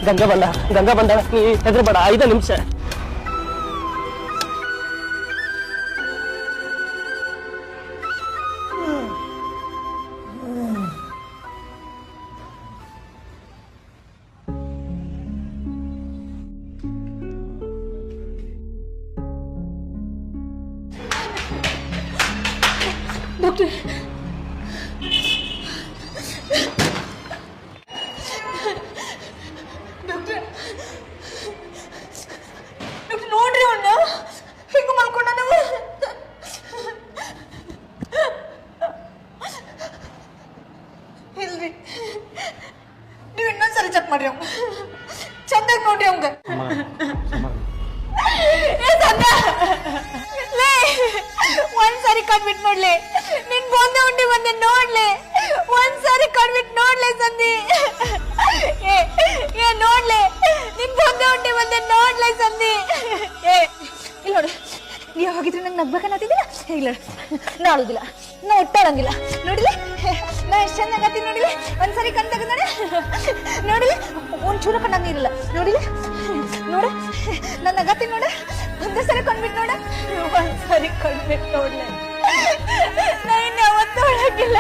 ಗಂಗಾ ಬಂದ ನೀ ಹೆದರ್ಬೇಡ 5 ನಿಮಿಷ. ಡಾಕ್ಟರ್ ನೋಡ್ರಿ ಅವನ್ನ ಹಿಂಗ ಮಾಡ್ಕೊಂಡ ನಾವು. ಇಲ್ರಿ ನೀವು ಇನ್ನೊಂದ್ಸರಿ ಚೆಕ್ ಮಾಡ್ರಿ ಅವಂಗ ಚಂದಾಗಿ ನೋಡ್ರಿ ಅವಂಗ. ಒಂದ್ಸಾರಿ ಕಣ್ಬಿಟ್ಟು ನೋಡ್ಲಿ ನಿನ್ ಬಂದೆ ಉಂಡಿ ಬಂದೆ ನೋಡ್ಲಿ. ಒಂದ್ಸಾರಿ ಕಣ್ಬಿಟ್ಟು ನೋಡ್ಲಿ ಸಂಧಿ. ಏ ನೋಡ್ಲಿ ನಿನ್ ಬಂದೆ ಉಂಡಿ ಬಂದೆ ನೋಡ್ಲಿ ಸಂಧಿ. ಇಲ್ಲ ನೋಡಿ ನೀ ಯಾವಾಗಿದ್ರೆ ನಂಗೆ ನಗ್ಬೇಕನ್ನತ್ತಿದ್ದೀನ. ಇಲ್ಲ ನಾ ಅಳುದಿಲ್ಲ, ನಾ ಒಟ್ಟಾಡಂಗಿಲ್ಲ. ನೋಡಿಲಿ ನಾ ಎಷ್ಟು ಚಂದ ನಗತ್ತೀನಿ ನೋಡಿಲಿ. ಒಂದ್ಸರಿ ಕಣ್ ತೆಗೆದು ನೋಡಿ ನೋಡಿಲಿ ಒಂಚೂರು ಕಣ್ಣಾಗ ನೀರಿಲ್ಲ. ನೋಡಿಲಿ ನೋಡ ನಾನು ನಗತ್ತೀನಿ ನೋಡ. ಒಂದೇ ಸರಿ ಕಣ್ಬಿಟ್ಟು ನೋಡ. ಒಂದ್ಸರಿ ಕಣ್ಬಿಟ್ಟು ನೋಡ್ಲೆ ನಾ ಇನ್ಯಾವತ್ತೂ ಒಳಗಿಲ್ಲ.